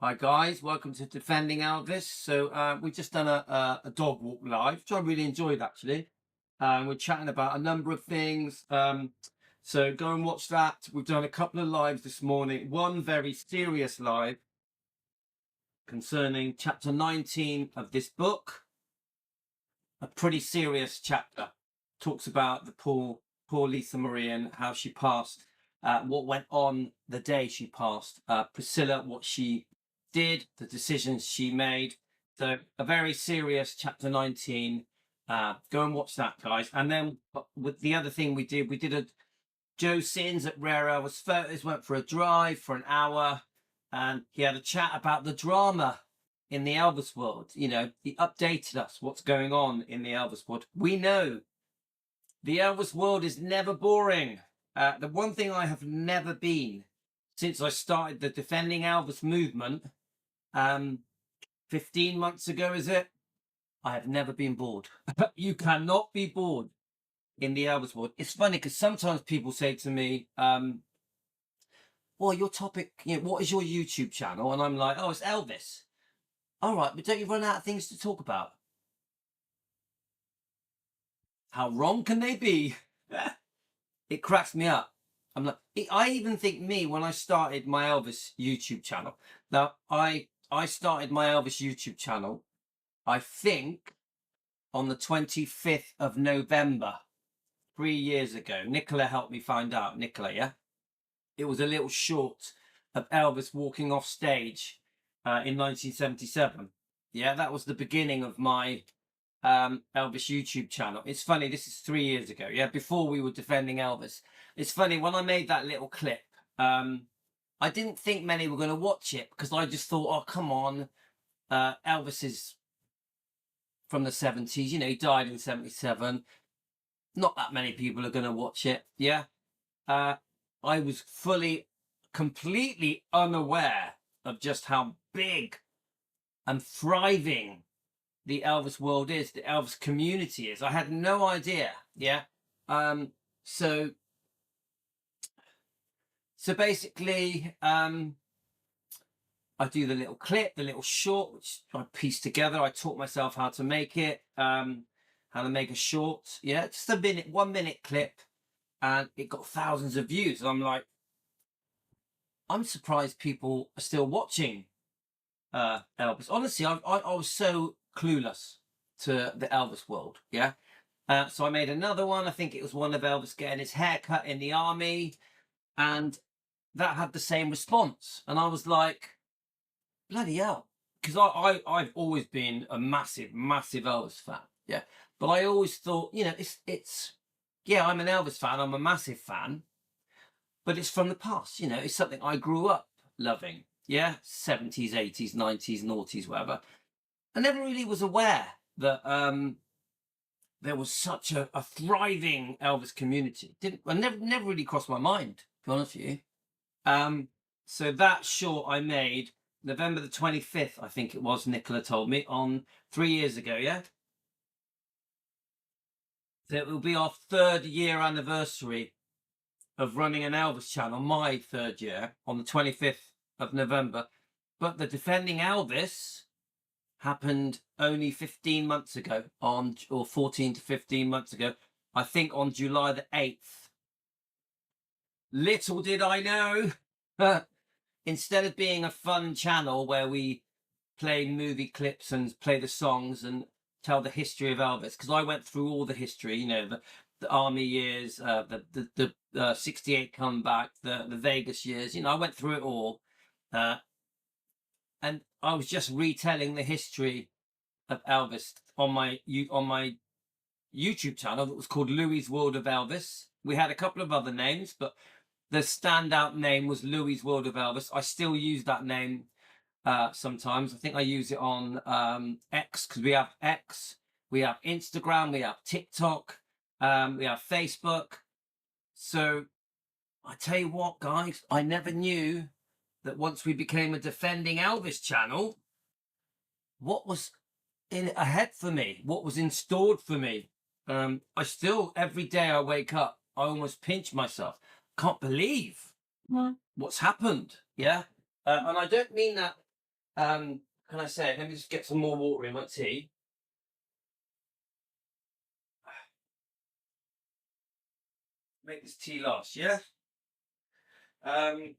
Hi guys, welcome to Defending Elvis. So we've just done a dog walk live, which I really enjoyed actually. We're chatting about a number of things. So go and watch that. We've done a couple of lives this morning. One very serious live concerning chapter 19 of this book. A pretty serious chapter. Talks about the poor Lisa Marie and how she passed. What went on the day she passed. Priscilla, what she did, the decisions she made. So a very serious chapter 19. Go and watch that, guys. And then with the other thing we did a Joe Sins at Rare Elvis Photos, went for a drive for an hour, and he had a chat about the drama in the Elvis world. You know, he updated us what's going on in the Elvis world. We know the Elvis world is never boring. The one thing I have never been since I started the Defending Elvis movement, 15 months ago, is it? I have never been bored. You cannot be bored in the Elvis world. It's funny because sometimes people say to me, well, your topic, what is your YouTube channel? And I'm like, oh, it's Elvis. All right, but don't you run out of things to talk about? How wrong can they be? It cracks me up. I'm like, I even think when I started my Elvis YouTube channel. Now, I started my Elvis YouTube channel, I think, on the 25th of November, 3 years ago. Nicola helped me find out. Nicola, yeah? It was a little short of Elvis walking off stage in 1977. Yeah, that was the beginning of my Elvis YouTube channel. It's funny, this is 3 years ago, yeah, before we were defending Elvis. It's funny, when I made that little clip, I didn't think many were going to watch it because I just thought, oh, come on, Elvis is from the 70s, he died in 77. Not that many people are going to watch it, yeah. I was completely unaware of just how big and thriving the Elvis world is, the Elvis community is. I had no idea, yeah. So basically, I do the little clip, the little short, which I pieced together. I taught myself how to make it, how to make a short, yeah, just a 1 minute clip, and it got thousands of views. And I'm like, I'm surprised people are still watching Elvis. Honestly, I was so clueless to the Elvis world, yeah. So I made another one. I think it was one of Elvis getting his hair cut in the army, and that had the same response. And I was like, bloody hell, because I've always been a massive Elvis fan, yeah. But I always thought, it's yeah, I'm an Elvis fan. I'm a massive fan, but it's from the past. It's something I grew up loving. Yeah, 70s, 80s, 90s, noughties, whatever. I never really was aware that there was such a thriving Elvis community. I never really crossed my mind, to be honest with you. So that short I made November the 25th, I think it was, Nicola told me, on 3 years ago, yeah? So it will be our 3rd year anniversary of running an Elvis channel, my 3rd year, on the 25th of November. But the Defending Elvis happened only 15 months ago, or 14 to 15 months ago, I think on July the 8th. Little did I know, instead of being a fun channel where we play movie clips and play the songs and tell the history of Elvis, because I went through all the history, the army years, the 68 comeback, the Vegas years, I went through it all. And I was just retelling the history of Elvis on my YouTube channel that was called Louis' World of Elvis. We had a couple of other names, but the standout name was Louis' World of Elvis. I still use that name sometimes. I think I use it on X, because we have X, we have Instagram, we have TikTok, we have Facebook. So I tell you what, guys, I never knew that once we became a Defending Elvis channel, what was ahead for me, what was installed for me. I still, every day I wake up, I almost pinch myself. Can't believe what's happened, yeah? And I don't mean that Can I say? Let me just get some more water in my tea. Make this tea last, yeah. Um,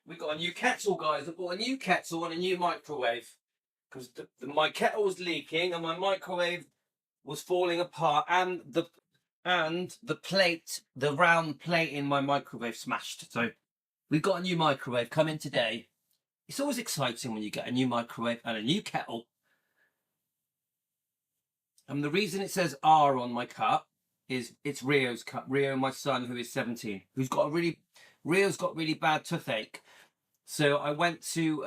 we got a new kettle, guys. I bought a new kettle and a new microwave because my kettle was leaking and my microwave was falling apart, and the plate, the round plate in my microwave smashed. So we've got a new microwave coming today. It's always exciting when you get a new microwave and a new kettle. And the reason it says R on my cup is it's Rio's cup. Rio, my son, who is 17, Rio's got really bad toothache. So I went to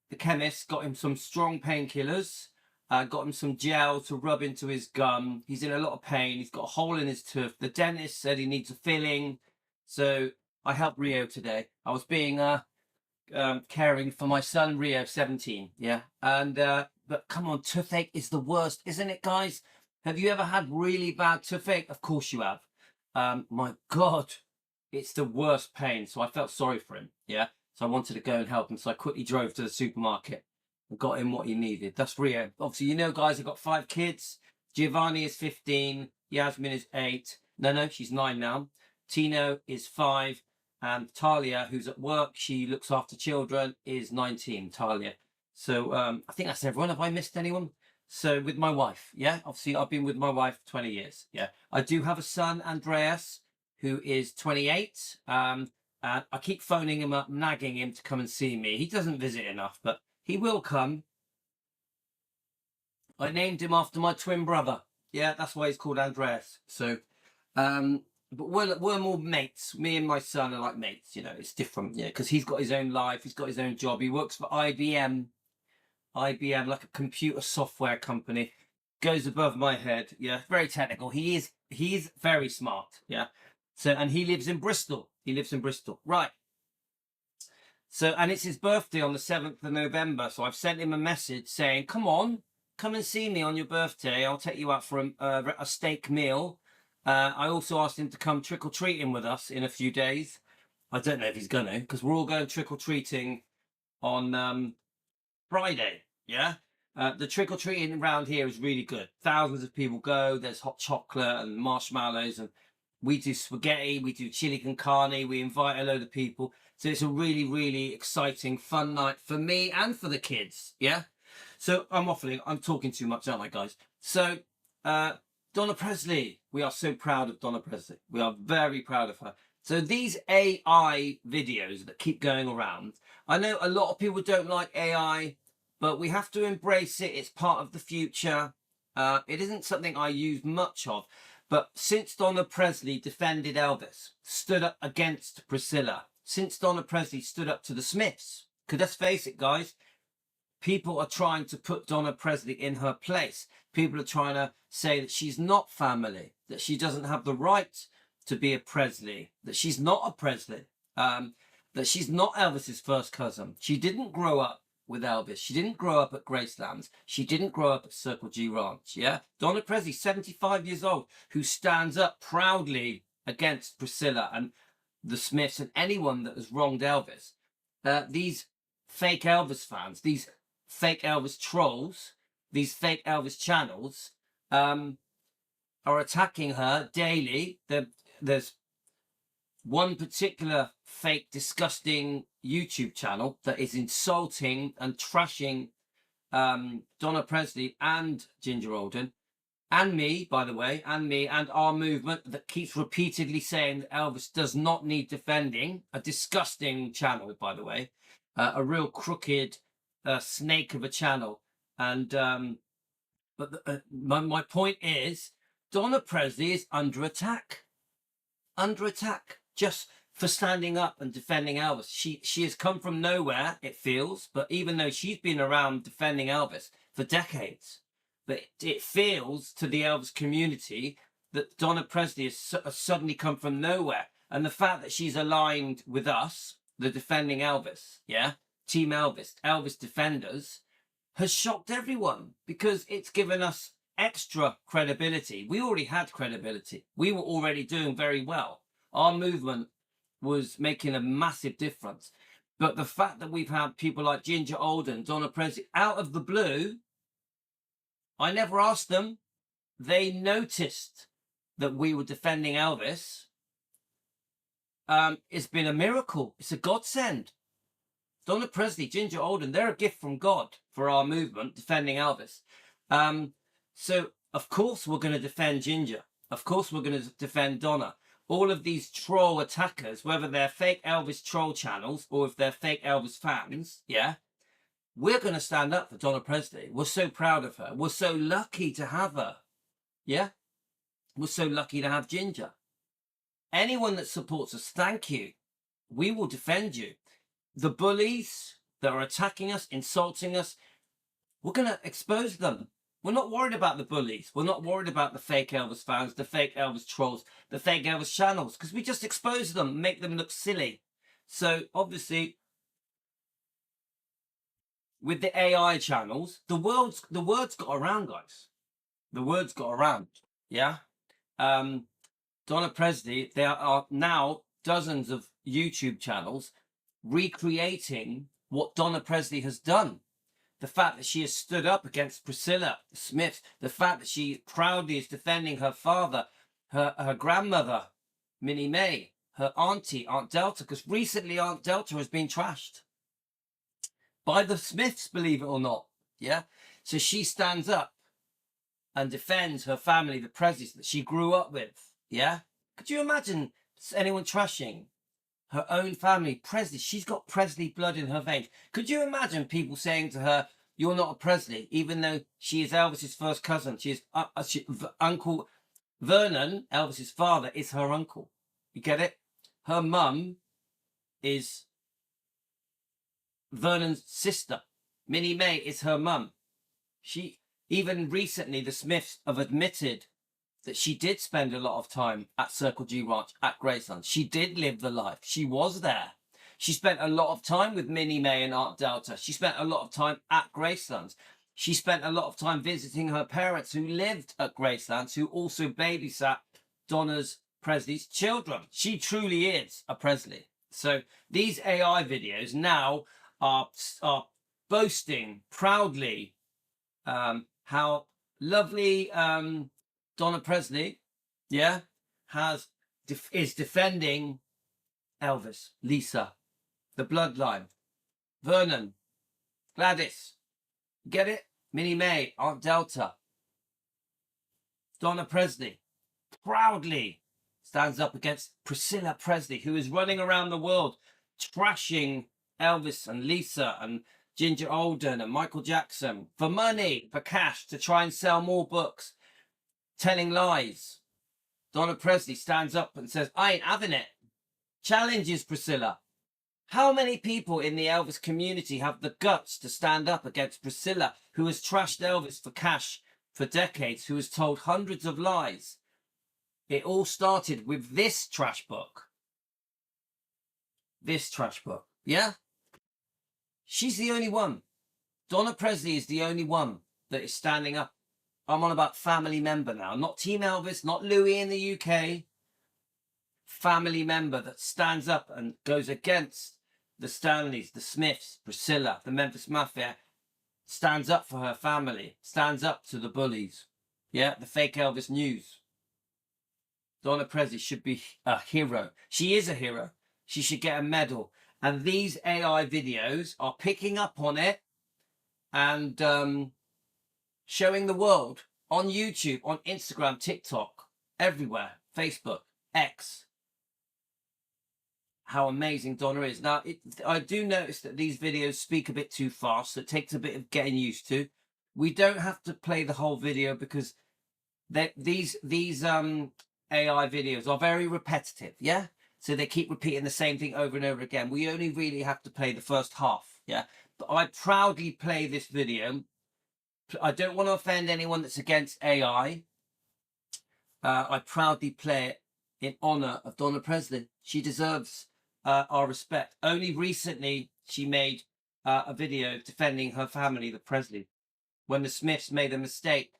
the chemist, got him some strong painkillers, got him some gel to rub into his gum. He's in a lot of pain. He's got a hole in his tooth. The dentist said he needs a filling. So I helped Rio today. I was being caring for my son Rio, 17. Yeah. And but come on, toothache is the worst, isn't it, guys? Have you ever had really bad toothache? Of course you have. My God, it's the worst pain. So I felt sorry for him. Yeah. So I wanted to go and help him. So I quickly drove to the supermarket and got him what he needed. That's Rio. Obviously, you know, guys, I've got 5 kids. Giovanni is 15. Yasmin is 8. No, she's 9 now. Tino is 5. And Talia, who's at work, she looks after children, is 19, Talia. So I think that's everyone. Have I missed anyone? So with my wife, yeah? Obviously, I've been with my wife for 20 years, yeah. I do have a son, Andreas, who is 28. And I keep phoning him up, nagging him to come and see me. He doesn't visit enough, but he will come. I named him after my twin brother. Yeah, that's why he's called Andreas. So, but we're more mates. Me and my son are like mates, you know. It's different, yeah, because he's got his own life, he's got his own job. He works for IBM, like a computer software company. Goes above my head, yeah. Very technical. He's very smart, yeah. So, and he lives in Bristol. Right. So, and it's his birthday on the 7th of November. So I've sent him a message saying, come on, come and see me on your birthday. I'll take you out for a steak meal. I also asked him to come trick-or-treating with us in a few days. I don't know if he's gonna, because we're all going trick-or-treating on Friday, yeah? The trick-or-treating around here is really good. Thousands of people go. There's hot chocolate and marshmallows, and we do spaghetti, we do chili con carne, we invite a load of people. So it's a really, really exciting, fun night for me and for the kids, yeah? So I'm waffling. I'm talking too much, aren't I, guys? So Donna Presley. We are so proud of Donna Presley. We are very proud of her. So these AI videos that keep going around, I know a lot of people don't like AI, but we have to embrace it. It's part of the future. It isn't something I use much of, but since Donna Presley defended Elvis, stood up against Priscilla, since Donna Presley stood up to the Smiths, because let's face it, guys, people are trying to put Donna Presley in her place. People are trying to say that she's not family, that she doesn't have the right to be a Presley, that she's not a Presley, that she's not Elvis's first cousin. She didn't grow up with Elvis. She didn't grow up at Gracelands. She didn't grow up at Circle G Ranch, yeah? Donna Presley, 75 years old, who stands up proudly against Priscilla and the Smiths and anyone that has wronged Elvis. These fake Elvis fans, these fake Elvis trolls, these fake Elvis channels are attacking her daily. There's one particular fake, disgusting YouTube channel that is insulting and trashing Donna Presley and Ginger Alden, and me, by the way, and our movement that keeps repeatedly saying that Elvis does not need defending. A disgusting channel, by the way, a real crooked snake of a channel. And but my point is, Donna Presley is under attack, just for standing up and defending Elvis. She has come from nowhere, it feels, but even though she's been around defending Elvis for decades, but it feels to the Elvis community that Donna Presley has suddenly come from nowhere. And the fact that she's aligned with us, the defending Elvis, yeah, Team Elvis, Elvis defenders, has shocked everyone because it's given us extra credibility. We already had credibility. We were already doing very well. Our movement was making a massive difference. But the fact that we've had people like Ginger Alden, Donna Presley, out of the blue, I never asked them. They noticed that we were defending Elvis. It's been a miracle. It's a godsend. Donna Presley, Ginger Alden, they're a gift from God for our movement, defending Elvis. So, of course, we're going to defend Ginger. Of course, we're going to defend Donna. All of these troll attackers, whether they're fake Elvis troll channels or if they're fake Elvis fans, yeah, we're going to stand up for Donna Presley. We're so proud of her. We're so lucky to have her. Yeah? We're so lucky to have Ginger. Anyone that supports us, thank you. We will defend you. The bullies that are attacking us, insulting us, we're going to expose them. We're not worried about the bullies. We're not worried about the fake Elvis fans, the fake Elvis trolls, the fake Elvis channels, because we just expose them, make them look silly. So obviously, with the AI channels, the word's got around, guys. The word's got around. Yeah. Donna Presley, there are now dozens of YouTube channels recreating what Donna Presley has done. The fact that she has stood up against Priscilla Smith, the fact that she proudly is defending her father, her grandmother, Minnie May, her auntie, Aunt Delta, because recently Aunt Delta has been trashed by the Smiths, believe it or not. Yeah. So she stands up and defends her family, the Presleys that she grew up with. Yeah. Could you imagine anyone trashing her own family, Presley? She's got Presley blood in her veins. Could you imagine people saying to her, "You're not a Presley," even though she is Elvis's first cousin? She is Uncle Vernon, Elvis's father, is her uncle. You get it? Her mum is Vernon's sister. Minnie May is her mum. She, even recently, the Smiths have admitted that she did spend a lot of time at Circle G Ranch at Graceland. She did live the life. She was there. She spent a lot of time with Minnie May and Aunt Delta. She spent a lot of time at Graceland. She spent a lot of time visiting her parents who lived at Graceland, who also babysat Donna's Presley's children. She truly is a Presley. So these AI videos now are boasting proudly how lovely Donna Presley, yeah, is defending Elvis, Lisa, the bloodline, Vernon, Gladys, get it? Minnie May, Aunt Delta, Donna Presley, proudly stands up against Priscilla Presley, who is running around the world trashing Elvis and Lisa and Ginger Alden and Michael Jackson for money, for cash, to try and sell more books, telling lies. Donna Presley stands up and says, "I ain't having it." Challenges Priscilla. How many people in the Elvis community have the guts to stand up against Priscilla, who has trashed Elvis for cash for decades, who has told hundreds of lies? It all started with this trash book. This trash book. Yeah? She's the only one. Donna Presley is the only one that is standing up. I'm on about family member now. Not Team Elvis, not Louis in the UK. Family member that stands up and goes against the Stanleys, the Smiths, Priscilla, the Memphis Mafia. Stands up for her family. Stands up to the bullies. Yeah, the fake Elvis news. Donna Presley should be a hero. She is a hero. She should get a medal. And these AI videos are picking up on it and showing the world on YouTube, on Instagram, TikTok, everywhere, Facebook, X, how amazing Donna is. Now, I do notice that these videos speak a bit too fast, so it takes a bit of getting used to. We don't have to play the whole video because these AI videos are very repetitive, yeah? So they keep repeating the same thing over and over again. We only really have to play the first half, yeah? But I proudly play this video. I don't want to offend anyone that's against AI. I proudly play it in honor of Donna Presley. She deserves our respect. Only recently she made a video defending her family, the Presley, when the Smiths made a mistake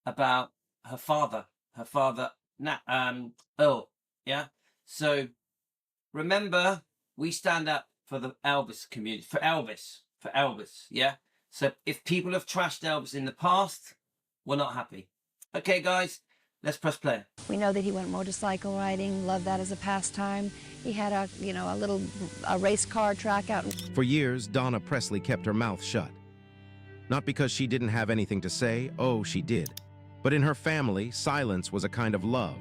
about her father, Earl. Yeah. So remember, we stand up for the Elvis community, for Elvis, yeah? So if people have trashed Elvis in the past, we're not happy. Okay, guys, let's press play. We know that he went motorcycle riding, loved that as a pastime. He had a race car track out. For years, Donna Presley kept her mouth shut. Not because she didn't have anything to say, oh, she did. But in her family, silence was a kind of love.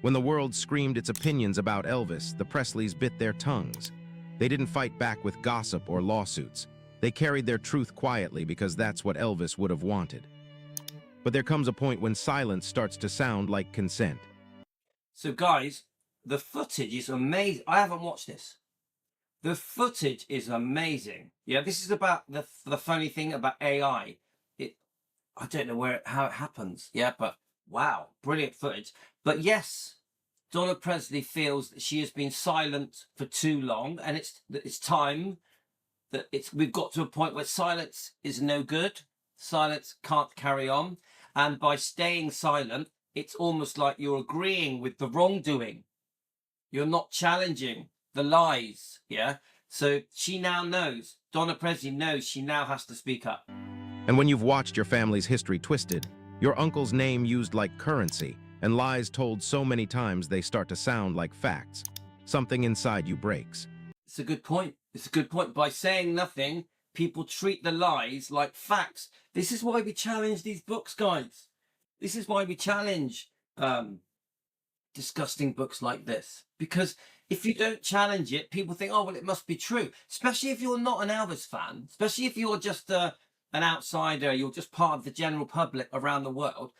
When the world screamed its opinions about Elvis, the Presleys bit their tongues. They didn't fight back with gossip or lawsuits. They carried their truth quietly because that's what Elvis would have wanted. But there comes a point when silence starts to sound like consent. So guys, the footage is amazing. I haven't watched this. The footage is amazing. Yeah, this is about the funny thing about AI. I don't know how it happens. Yeah, but wow, brilliant footage. But yes, Donna Presley feels that she has been silent for too long, and it's time that we've got to a point where silence is no good. Silence can't carry on, and by staying silent, it's almost like you're agreeing with the wrongdoing. You're not challenging the lies. Yeah. So she now knows. Donna Presley knows she now has to speak up. And when you've watched your family's history twisted, your uncle's name used like currency, and lies told so many times they start to sound like facts, something inside you breaks. It's a good point. It's a good point. By saying nothing, people treat the lies like facts. This is why we challenge these books, guys. This is why we challenge disgusting books like this. Because if you don't challenge it, people think, oh, well, it must be true. Especially if you're not an Elvis fan. Especially if you're just an outsider. You're just part of the general public around the world.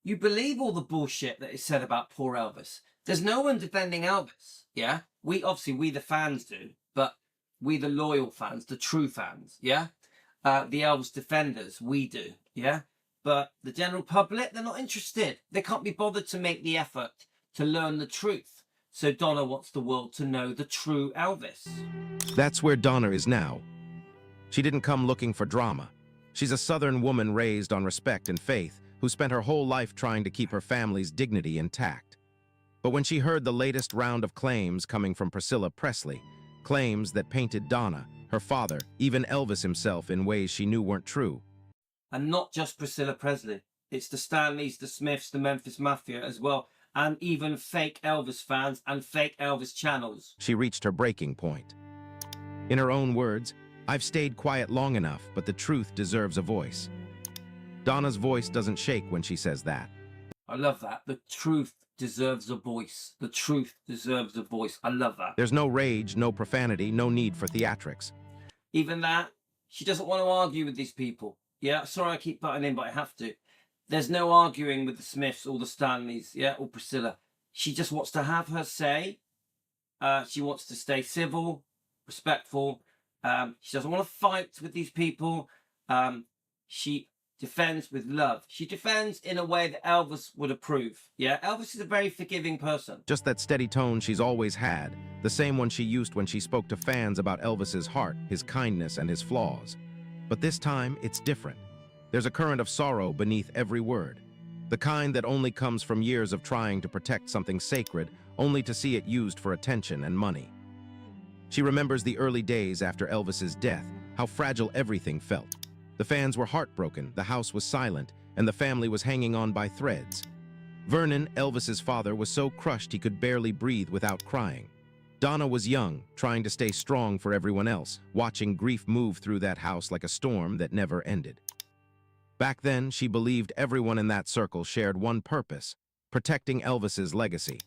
You believe all the bullshit that is said about poor Elvis. There's no one defending Elvis. Yeah? We the fans do. But we the loyal fans, the true fans. Yeah? The Elvis defenders, we do. Yeah? But the general public, they're not interested. They can't be bothered to make the effort to learn the truth. So Donna wants the world to know the true Elvis. That's where Donna is now. She didn't come looking for drama. She's a Southern woman raised on respect and faith who spent her whole life trying to keep her family's dignity intact. But when she heard the latest round of claims coming from Priscilla Presley, claims that painted Donna, her father, even Elvis himself in ways she knew weren't true. And not just Priscilla Presley. It's the Stanleys, the Smiths, the Memphis Mafia as well. And even fake Elvis fans and fake Elvis channels. She reached her breaking point. In her own words, I've stayed quiet long enough, but the truth deserves a voice. Donna's voice doesn't shake when she says that. I love that. The truth deserves a voice. The truth deserves a voice. I love that. There's no rage, no profanity, no need for theatrics. Even that, she doesn't want to argue with these people. Yeah, sorry I keep butting in, but I have to. There's no arguing with the Smiths or the Stanleys, yeah, or Priscilla. She just wants to have her say. She wants to stay civil, respectful. She doesn't want to fight with these people. She defends with love. She defends in a way that Elvis would approve. Yeah, Elvis is a very forgiving person. Just that steady tone she's always had, the same one she used when she spoke to fans about Elvis's heart, his kindness, and his flaws. But this time, it's different. There's a current of sorrow beneath every word, the kind that only comes from years of trying to protect something sacred, only to see it used for attention and money. She remembers the early days after Elvis's death, how fragile everything felt. The fans were heartbroken, the house was silent, and the family was hanging on by threads. Vernon, Elvis's father, was so crushed he could barely breathe without crying. Donna was young, trying to stay strong for everyone else, watching grief move through that house like a storm that never ended. Back then, she believed everyone in that circle shared one purpose, protecting Elvis's legacy.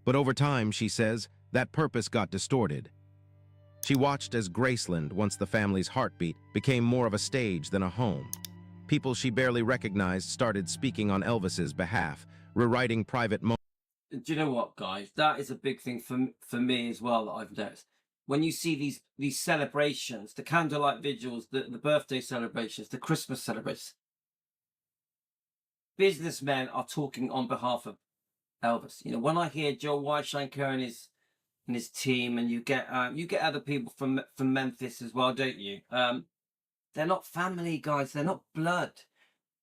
But over time, she says, that purpose got distorted. She watched as Graceland, once the family's heartbeat, became more of a stage than a home. People she barely recognized started speaking on Elvis's behalf, rewriting private moments. Do you know what, guys? That is a big thing for me as well that I've noticed. When you see these celebrations, the candlelight vigils, the birthday celebrations, the Christmas celebrations, businessmen are talking on behalf of Elvis. You know, when I hear Joe Weishanker and his team, and you get other people from Memphis as well, don't you? They're not family, guys. They're not blood.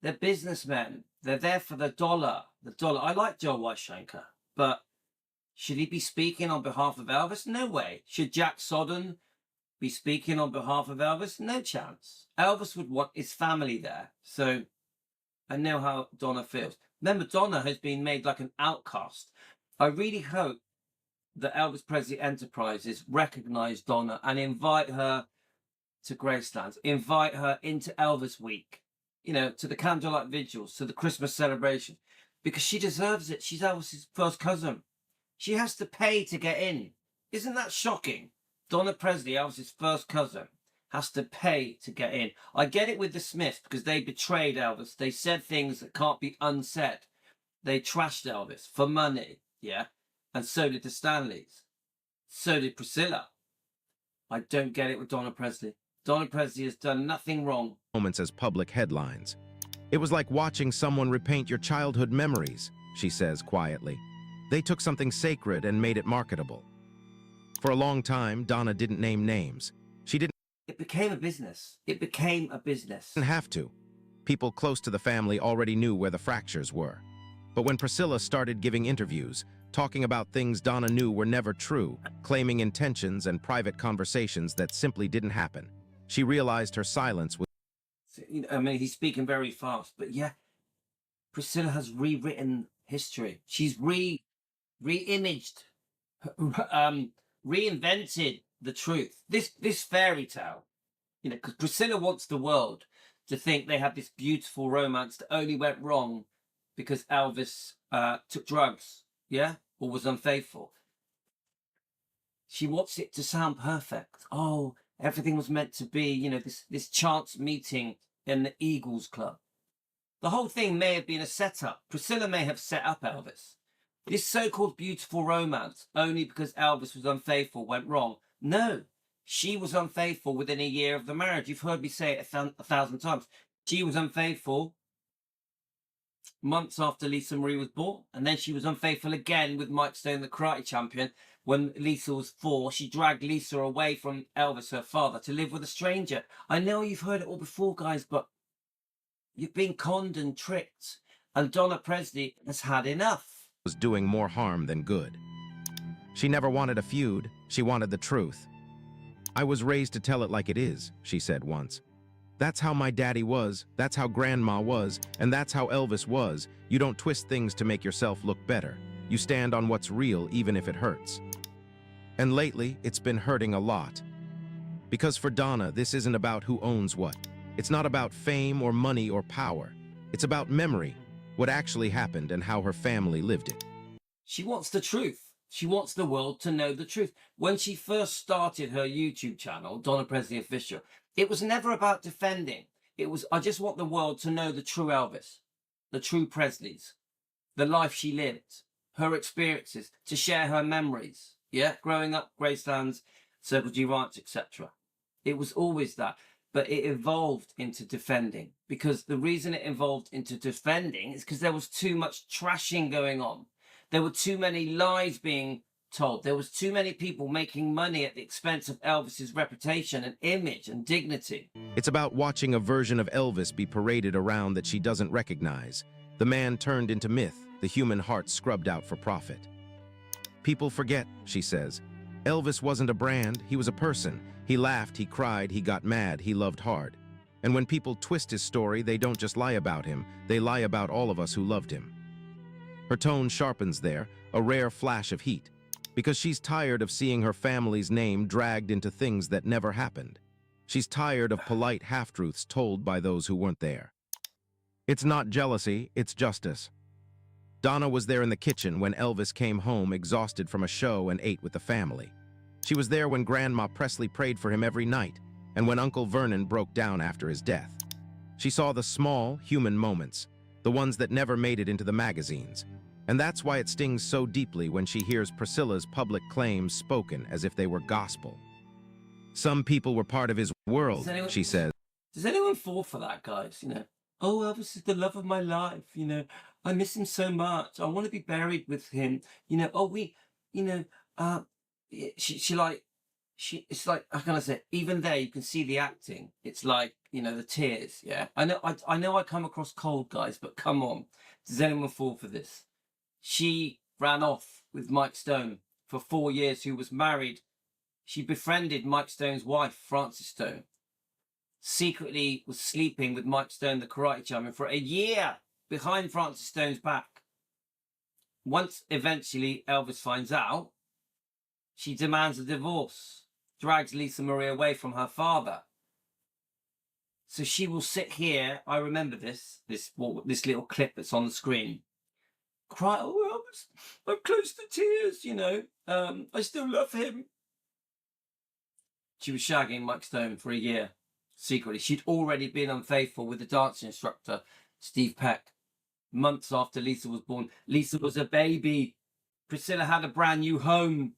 They're businessmen. They're there for the dollar. The dollar. I like Joe Weishanker, but should he be speaking on behalf of Elvis? No way. Should Jack Sodden be speaking on behalf of Elvis? No chance. Elvis would want his family there. So I know how Donna feels. Remember, Donna has been made like an outcast. I really hope that Elvis Presley Enterprises recognize Donna and invite her to Graceland, invite her into Elvis Week, you know, to the candlelight vigils, to the Christmas celebration, because she deserves it. She's Elvis's first cousin. She has to pay to get in. Isn't that shocking? Donna Presley, Elvis's first cousin, has to pay to get in. I get it with the Smiths because they betrayed Elvis. They said things that can't be unsaid. They trashed Elvis for money, yeah? And so did the Stanleys. So did Priscilla. I don't get it with Donna Presley. Donna Presley has done nothing wrong. Moments as public headlines. It was like watching someone repaint your childhood memories, she says quietly. They took something sacred and made it marketable. For a long time, Donna didn't name names. She didn't It became a business. It became a business. have to. People close to the family already knew where the fractures were. But when Priscilla started giving interviews, talking about things Donna knew were never true, claiming intentions and private conversations that simply didn't happen, she realized her silence was You know, I mean, he's speaking very fast, but yeah, Priscilla has rewritten history. She's re-imaged, reinvented the truth. This fairy tale, you know, because Priscilla wants the world to think they had this beautiful romance that only went wrong because Elvis took drugs, yeah, or was unfaithful. She wants it to sound perfect. Oh, everything was meant to be, you know, this chance meeting in the Eagles Club. The whole thing may have been a setup. Priscilla may have set up Elvis. This so-called beautiful romance, only because Elvis was unfaithful, went wrong. No, she was unfaithful within a year of the marriage. You've heard me say it a thousand times. She was unfaithful months after Lisa Marie was born, and then she was unfaithful again with Mike Stone, the karate champion. When Lisa was 4, she dragged Lisa away from Elvis, her father, to live with a stranger. I know you've heard it all before, guys, but you've been conned and tricked, and Donna Presley has had enough. doing more harm than good. She never wanted a feud, she wanted the truth. I was raised to tell it like it is, she said once. That's how my daddy was, that's how grandma was, and that's how Elvis was. You don't twist things to make yourself look better. You stand on what's real even if it hurts. And lately, it's been hurting a lot. Because for Donna, this isn't about who owns what. It's not about fame or money or power. It's about memory, what actually happened and how her family lived it. She wants the truth. She wants the world to know the truth. When she first started her YouTube channel, Donna Presley Official, it was never about defending. It was, I just want the world to know the true Elvis, the true Presleys, the life she lived, her experiences, to share her memories. Yeah, growing up, Gracelands, Circle G Ranch, etc. It was always that. But it evolved into defending, because the reason it evolved into defending is because there was too much trashing going on. There were too many lies being told. There was too many people making money at the expense of Elvis's reputation and image and dignity. It's about watching a version of Elvis be paraded around that she doesn't recognize. The man turned into myth, the human heart scrubbed out for profit. People forget, she says. Elvis wasn't a brand, he was a person. He laughed, he cried, he got mad, he loved hard. And when people twist his story, they don't just lie about him, they lie about all of us who loved him. Her tone sharpens there, a rare flash of heat, because she's tired of seeing her family's name dragged into things that never happened. She's tired of polite half-truths told by those who weren't there. It's not jealousy, it's justice. Donna was there in the kitchen when Elvis came home exhausted from a show and ate with the family. She was there when Grandma Presley prayed for him every night, and when Uncle Vernon broke down after his death. She saw the small, human moments, the ones that never made it into the magazines. And that's why it stings so deeply when she hears Priscilla's public claims spoken as if they were gospel. Some people were part of his world, she says. Does anyone fall for that, guys? You know, oh, Elvis is the love of my life. You know, I miss him so much. I want to be buried with him. You know, oh, we, you know, it's like, how can I say it? Even there, you can see the acting. It's like, you know, the tears. Yeah, I know I come across cold, guys, but come on, does anyone fall for this? She ran off with Mike Stone for 4 years, who was married she befriended Mike Stone's wife, Frances Stone. Secretly was sleeping with Mike Stone, the karate champion, for a year behind Frances Stone's back. Once eventually Elvis finds out, she demands a divorce, drags Lisa Marie away from her father. So she will sit here. I remember this little clip that's on the screen. Cry, oh Elvis, I'm close to tears, you know. I still love him. She was shagging Mike Stone for a year, secretly. She'd already been unfaithful with the dancing instructor, Steve Peck. Months after Lisa was born. Lisa was a baby. Priscilla had a brand new home.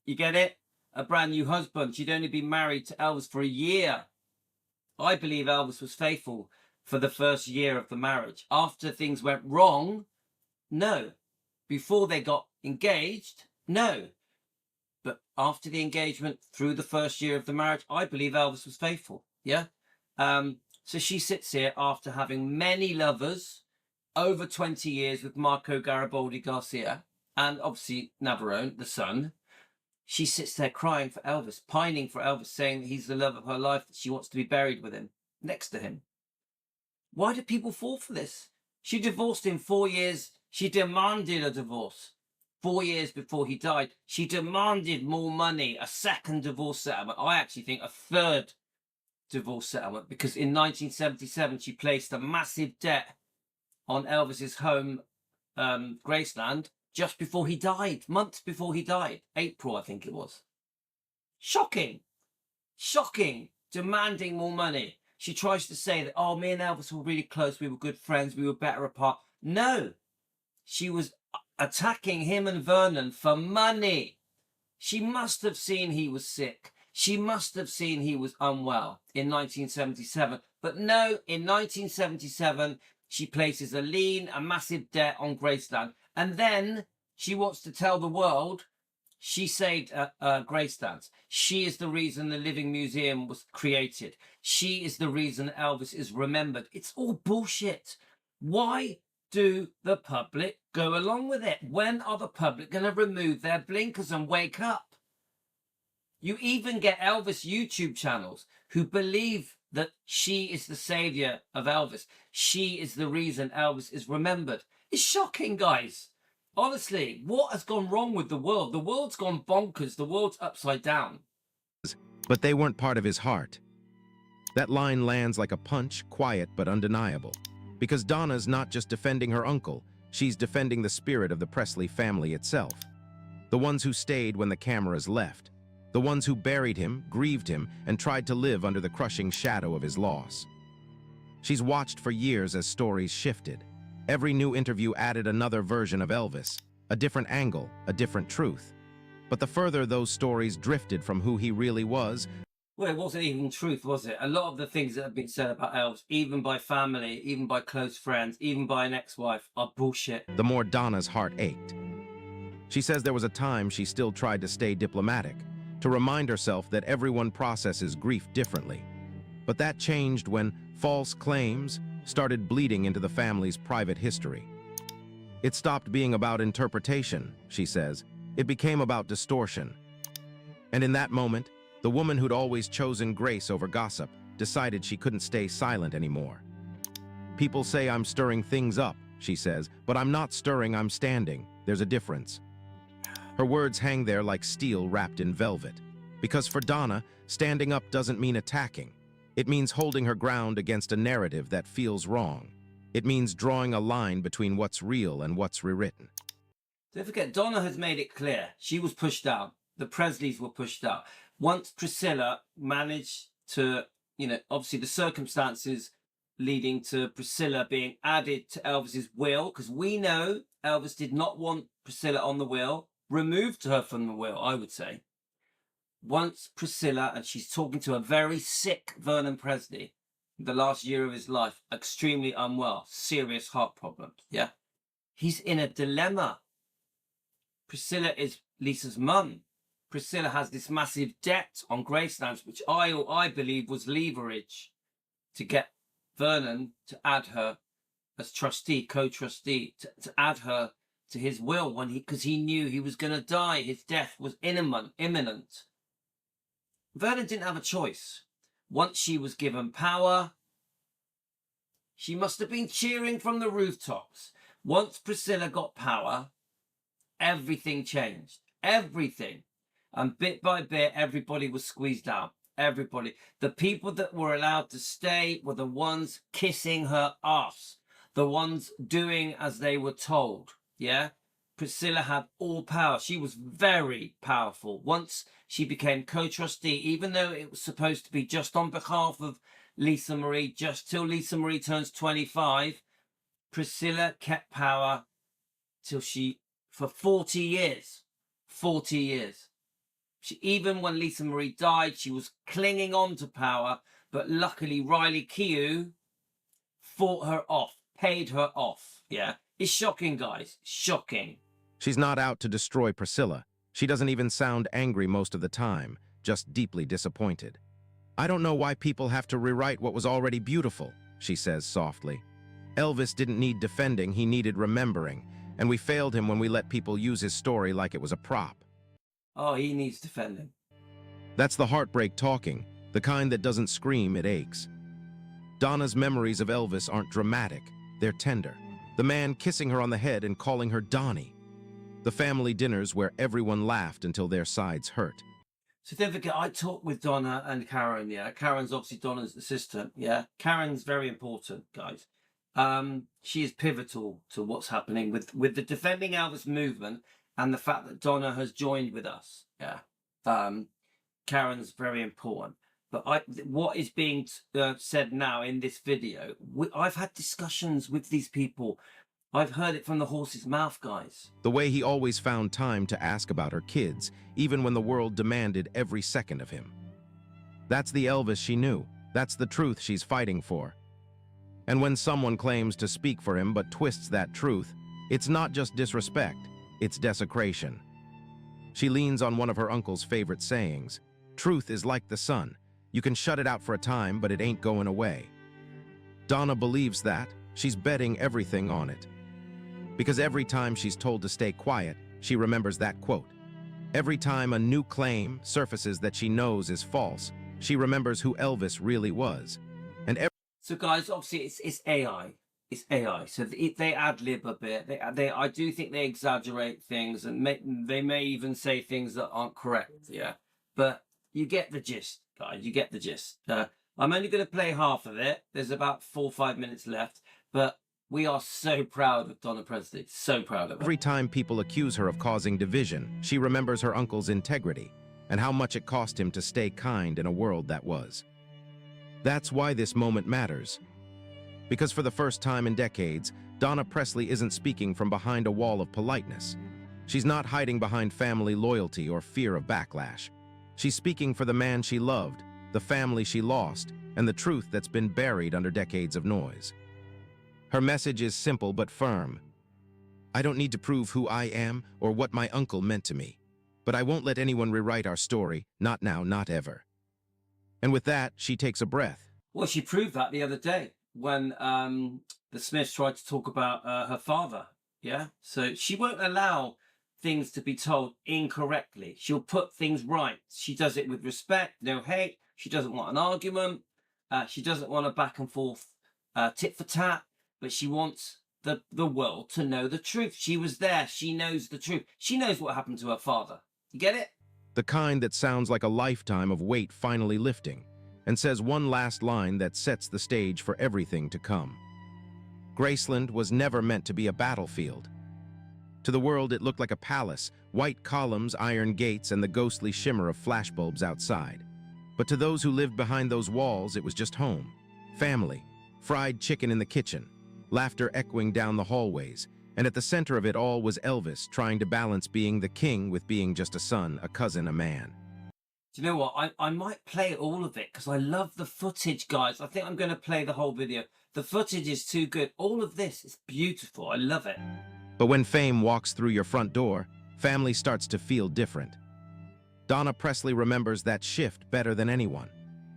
You get it? A brand new husband. She'd only been married to Elvis for a year. I believe Elvis was faithful for the first year of the marriage. After things went wrong, no. Before they got engaged, no. But after the engagement, through the first year of the marriage, I believe Elvis was faithful. Yeah? So she sits here after having many lovers, over 20 years with Marco Garibaldi Garcia, and obviously Navarone, the son. She sits there crying for Elvis, pining for Elvis, saying that he's the love of her life, that she wants to be buried with him, next to him. Why do people fall for this? She divorced him 4 years. She demanded a divorce 4 years before he died. She demanded more money, a second divorce settlement. I actually think a third divorce settlement, because in 1977, she placed a massive debt on Elvis's home, Graceland, just before he died, months before he died, April, I think it was. Shocking, demanding more money. She tries to say that, oh, me and Elvis were really close, we were good friends, we were better apart. No, she was attacking him and Vernon for money. She must have seen he was sick. She must have seen he was unwell in 1977. But no, in 1977, she places a massive debt on Graceland. And then she wants to tell the world she saved Graceland. She is the reason the Living Museum was created. She is the reason Elvis is remembered. It's all bullshit. Why do the public go along with it? When are the public going to remove their blinkers and wake up? You even get Elvis YouTube channels who believe that she is the savior of Elvis. She is the reason Elvis is remembered. It's shocking, guys. Honestly, what has gone wrong with the world? The world's gone bonkers. The world's upside down. But they weren't part of his heart. That line lands like a punch, quiet but undeniable. Because Donna's not just defending her uncle, she's defending the spirit of the Presley family itself. The ones who stayed when the cameras left. The ones who buried him, grieved him, and tried to live under the crushing shadow of his loss. She's watched for years as stories shifted. Every new interview added another version of Elvis, a different angle, a different truth. But the further those stories drifted from who he really was, well, it wasn't even truth, was it? A lot of the things that have been said about Elvis, even by family, even by close friends, even by an ex-wife, are bullshit. the more Donna's heart ached. She says there was a time she still tried to stay diplomatic, to remind herself that everyone processes grief differently. But that changed when false claims started bleeding into the family's private history. It stopped being about interpretation, she says. It became about distortion. And in that moment, the woman who'd always chosen grace over gossip decided she couldn't stay silent anymore. People say I'm stirring things up, she says, but I'm not stirring, I'm standing. There's a difference. Her words hang there like steel wrapped in velvet. Because for Donna, standing up doesn't mean attacking. It means holding her ground against a narrative that feels wrong. It means drawing a line between what's real and what's rewritten. Don't forget, Donna has made it clear. She was pushed out. The Presleys were pushed out. Once Priscilla managed to, obviously the circumstances leading to Priscilla being added to Elvis's will, because we know Elvis did not want Priscilla on the will, removed her from the will, I would say. Once Priscilla, and she's talking to a very sick Vernon Presley, the last year of his life, extremely unwell, serious heart problems, yeah? He's in a dilemma. Priscilla is Lisa's mum. Priscilla has this massive debt on Gracelands, which I believe was leverage to get Vernon to add her as trustee, co-trustee, to add her to his will because he knew he was going to die. His death was imminent. Vernon didn't have a choice. Once she was given power, she must have been cheering from the rooftops. Once Priscilla got power, everything changed. Everything. And bit by bit, everybody was squeezed out. Everybody. The people that were allowed to stay were the ones kissing her ass. The ones doing as they were told. Yeah? Priscilla had all power. She was very powerful. Once she became co-trustee, even though it was supposed to be just on behalf of Lisa Marie, just till Lisa Marie turns 25, Priscilla kept power till for 40 years. 40 years. Even when Lisa Marie died, she was clinging on to power, but luckily Riley Keough fought her off, paid her off. Yeah. It's shocking, guys. Shocking. She's not out to destroy Priscilla. She doesn't even sound angry most of the time, just deeply disappointed. I don't know why people have to rewrite what was already beautiful, she says softly. Elvis didn't need defending, he needed remembering, and we failed him when we let people use his story like it was a prop. Oh, he needs defending. That's the heartbreak talking, the kind that doesn't scream, it aches. Donna's memories of Elvis aren't dramatic, they're tender. The man kissing her on the head and calling her Donnie. The family dinners where everyone laughed until their sides hurt. So don't forget, I talked with Donna and Karen, yeah. Karen's obviously Donna's assistant, yeah. Karen's very important, guys. She is pivotal to what's happening with the Defending Elvis movement and the fact that Donna has joined with us, yeah. Karen's very important. But what is being said now in this video, I've had discussions with these people. I've heard it from the horse's mouth, guys. The way he always found time to ask about her kids, even when the world demanded every second of him. That's the Elvis she knew. That's the truth she's fighting for. And when someone claims to speak for him but twists that truth, it's not just disrespect, it's desecration. She leans on one of her uncle's favorite sayings. Truth is like the sun. You can shut it out for a time, but it ain't going away. Donna believes that. She's betting everything on it. Because every time she's told to stay quiet, she remembers that quote. Every time a new claim surfaces that she knows is false, she remembers who Elvis really was. So guys, obviously it's AI. It's AI. So they ad-lib a bit. I do think they exaggerate things, and they may even say things that aren't correct. Yeah. But you get the gist, guys. You get the gist. I'm only going to play half of it. There's about 4 or 5 minutes left. But we are so proud of Donna Presley. So proud of her. Every time people accuse her of causing division, she remembers her uncle's integrity and how much it cost him to stay kind in a world that was. That's why this moment matters. Because for the first time in decades, Donna Presley isn't speaking from behind a wall of politeness. She's not hiding behind family loyalty or fear of backlash. She's speaking for the man she loved, the family she lost, and the truth that's been buried under decades of noise. Her message is simple but firm. I don't need to prove who I am or what my uncle meant to me, but I won't let anyone rewrite our story, not now, not ever. And with that, she takes a breath. Well, she proved that the other day when the Smiths tried to talk about her father, yeah? So she won't allow things to be told incorrectly. She'll put things right. She does it with respect, no hate. She doesn't want an argument. She doesn't want a back and forth tit for tat, but she wants the world to know the truth. She was there. She knows the truth. She knows what happened to her father. You get it? The kind that sounds like a lifetime of weight finally lifting, and says one last line that sets the stage for everything to come. Graceland was never meant to be a battlefield. To the world, it looked like a palace, white columns, iron gates, and the ghostly shimmer of flashbulbs outside. But to those who lived behind those walls, it was just home, family, fried chicken in the kitchen, laughter echoing down the hallways, and at the center of it all was Elvis trying to balance being the king with being just a son, a cousin, a man. Do you know what? I might play all of it because I love the footage, guys. I think I'm going to play the whole video. The footage is too good. All of this is beautiful. I love it. But when fame walks through your front door, family starts to feel different. Donna Presley remembers that shift better than anyone.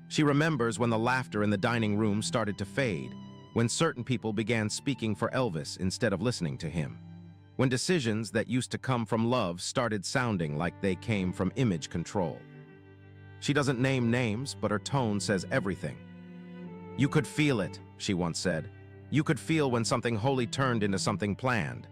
She remembers when the laughter in the dining room started to fade, when certain people began speaking for Elvis instead of listening to him. when decisions that used to come from love started sounding like they came from image control. She doesn't name names, but her tone says everything. "You could feel it," she once said. "You could feel when something wholly turned into something planned."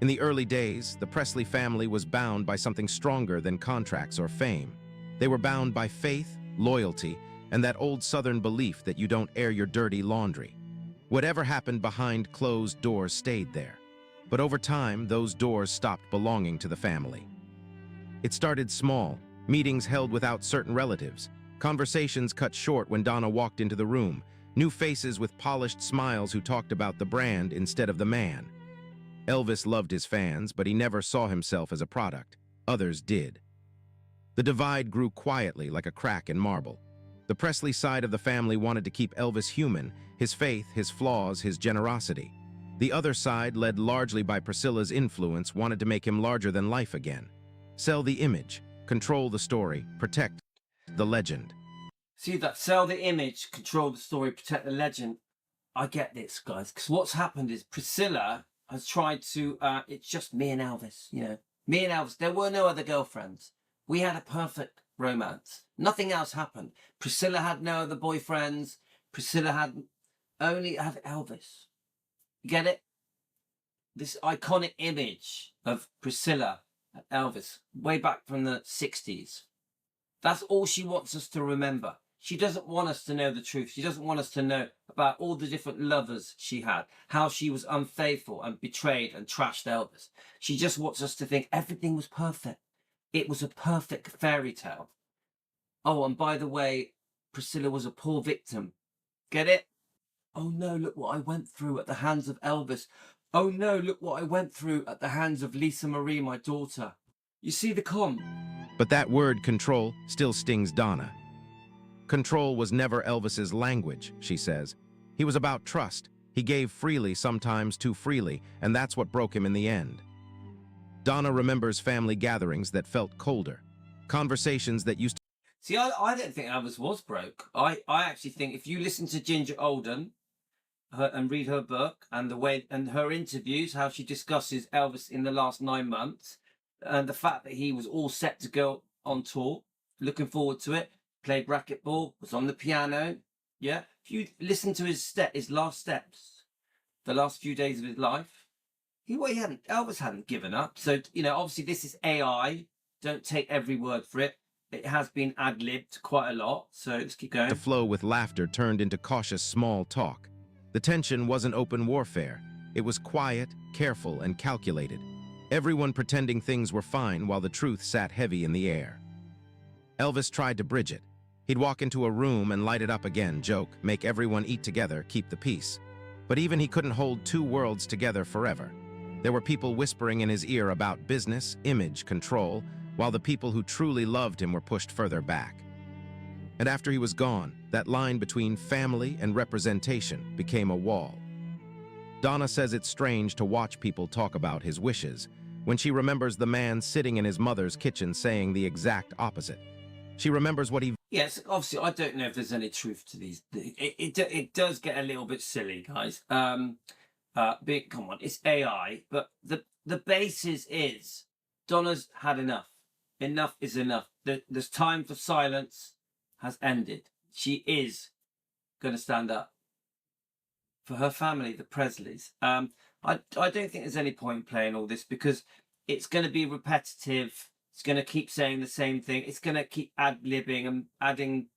In the early days, the Presley family was bound by something stronger than contracts or fame. They were bound by faith, loyalty, and that old Southern belief that you don't air your dirty laundry. Whatever happened behind closed doors stayed there. But over time, those doors stopped belonging to the family. It started small, meetings held without certain relatives, conversations cut short when Donna walked into the room, new faces with polished smiles who talked about the brand instead of the man. Elvis loved his fans, but he never saw himself as a product. Others did. The divide grew quietly like a crack in marble. The Presley side of the family wanted to keep Elvis human, his faith, his flaws, his generosity. The other side, led largely by Priscilla's influence, wanted to make him larger than life again. Sell the image, control the story, protect the legend. See that? Sell the image, control the story, protect the legend. I get this, guys, because what's happened is Priscilla has tried to, it's just me and Elvis, you know. Me and Elvis, there were no other girlfriends. We had a perfect romance. Nothing else happened. Priscilla had no other boyfriends. Priscilla had Elvis. You get it? This iconic image of Priscilla and Elvis, way back from the 60s. That's all she wants us to remember. She doesn't want us to know the truth. She doesn't want us to know about all the different lovers she had, how she was unfaithful and betrayed and trashed Elvis. She just wants us to think everything was perfect. It was a perfect fairy tale. Oh, and by the way, Priscilla was a poor victim. Get it? Oh no, look what I went through at the hands of Elvis. Oh no, look what I went through at the hands of Lisa Marie, my daughter. You see the con? But that word control still stings Donna. Control was never Elvis's language, she says. He was about trust. He gave freely, sometimes too freely, and that's what broke him in the end. Donna remembers family gatherings that felt colder, conversations that used to... See, I don't think Elvis was broke. I actually think if you listen to Ginger Alden and read her book and the way and her interviews, how she discusses Elvis in the last 9 months, and the fact that he was all set to go on tour, looking forward to it, played racquetball, was on the piano. Yeah, if you listen to his last steps, the last few days of his life, Elvis hadn't given up. So, you know, obviously this is AI. Don't take every word for it. It has been ad-libbed quite a lot. So let's keep going. The flow with laughter turned into cautious small talk. The tension wasn't open warfare. It was quiet, careful, and calculated. Everyone pretending things were fine while the truth sat heavy in the air. Elvis tried to bridge it. He'd walk into a room and light it up again, joke, make everyone eat together, keep the peace. But even he couldn't hold two worlds together forever. There were people whispering in his ear about business, image, control, while the people who truly loved him were pushed further back. And after he was gone, that line between family and representation became a wall. Donna says it's strange to watch people talk about his wishes when she remembers the man sitting in his mother's kitchen saying the exact opposite. She remembers what he... Yes, obviously, I don't know if there's any truth to these. It does get a little bit silly, guys. Come on, it's AI, but the basis is Donna's had enough. Enough is enough. There's time for silence has ended. She is going to stand up for her family, the Presleys. I don't think there's any point playing all this because it's going to be repetitive. It's going to keep saying the same thing. It's going to keep ad-libbing and adding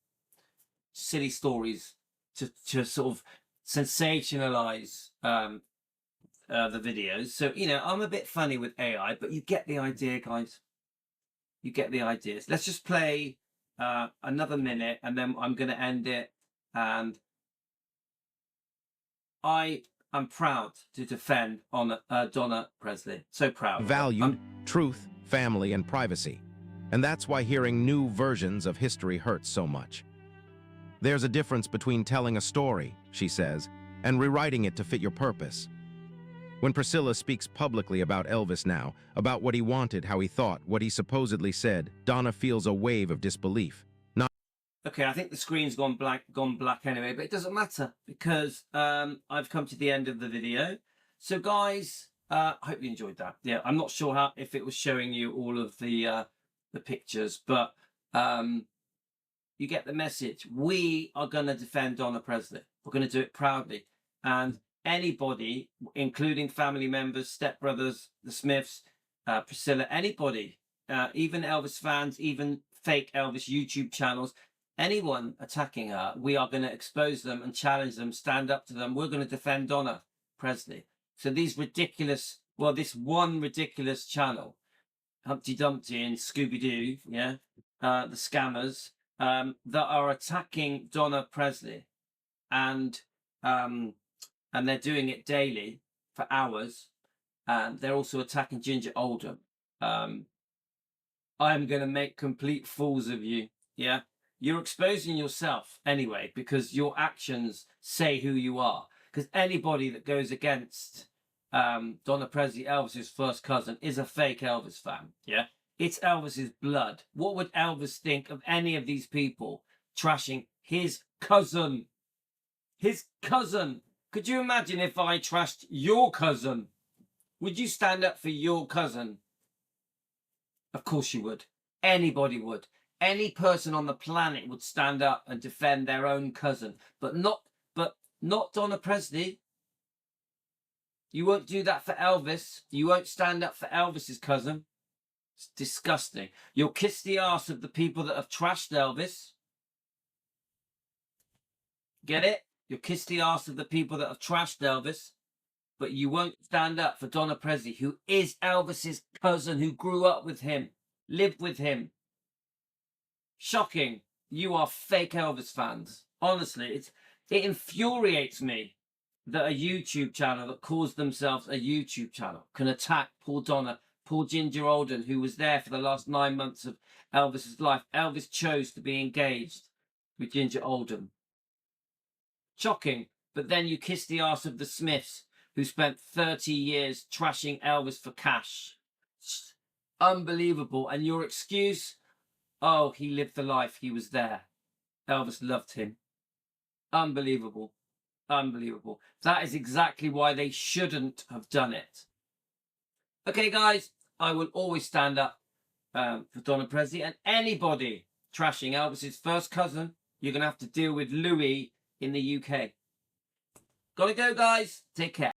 silly stories to sort of sensationalize the videos. So, you know, I'm a bit funny with AI, but you get the idea, guys. You get the ideas. Let's just play another minute and then I'm going to end it. And I am proud to defend on Donna Presley. So proud. Valued truth, family, and privacy. And that's why hearing new versions of history hurts so much. There's a difference between telling a story, she says, and rewriting it to fit your purpose. When Priscilla speaks publicly about Elvis now, about what he wanted, how he thought, what he supposedly said, Donna feels a wave of disbelief. Okay, I think the screen's gone black anyway, but it doesn't matter because I've come to the end of the video. So guys, I hope you enjoyed that. Yeah, I'm not sure how if it was showing you all of the pictures, but you get the message. We are going to defend Donna Presley. We're going to do it proudly, and anybody, including family members, stepbrothers, the Smiths, Priscilla, anybody, even Elvis fans, even fake Elvis YouTube channels, anyone attacking her, we are going to expose them and challenge them, stand up to them. We're going to defend Donna Presley. So these ridiculous, well, this one ridiculous channel, Humpty Dumpty and Scooby-Doo, yeah, the scammers, that are attacking Donna Presley, and they're doing it daily for hours, and they're also attacking Ginger Oldham. I'm going to make complete fools of you, yeah? You're exposing yourself anyway, because your actions say who you are. Because anybody that goes against Donna Presley, Elvis's first cousin, is a fake Elvis fan, yeah? It's Elvis's blood. What would Elvis think of any of these people trashing his cousin? His cousin. Could you imagine if I trashed your cousin? Would you stand up for your cousin? Of course you would. Anybody would. Any person on the planet would stand up and defend their own cousin, but not Donna Presley. You won't do that for Elvis. You won't stand up for Elvis's cousin. It's disgusting. You'll kiss the arse of the people that have trashed Elvis. Get it? You'll kiss the arse of the people that have trashed Elvis, but you won't stand up for Donna Presley, who is Elvis's cousin, who grew up with him, lived with him. Shocking. You are fake Elvis fans. Honestly, it infuriates me that a YouTube channel that calls themselves a YouTube channel can attack poor Donna, poor Ginger Oldham, who was there for the last 9 months of Elvis's life. Elvis chose to be engaged with Ginger Oldham. Shocking. But then you kiss the arse of the Smiths, who spent 30 years trashing Elvis for cash. Unbelievable. And your excuse? Oh, he lived the life. He was there. Elvis loved him. Unbelievable. Unbelievable. That is exactly why they shouldn't have done it. Okay, guys, I will always stand up for Donna Presley, and anybody trashing Elvis's first cousin, you're going to have to deal with Louis in the UK. Gotta go, guys. Take care.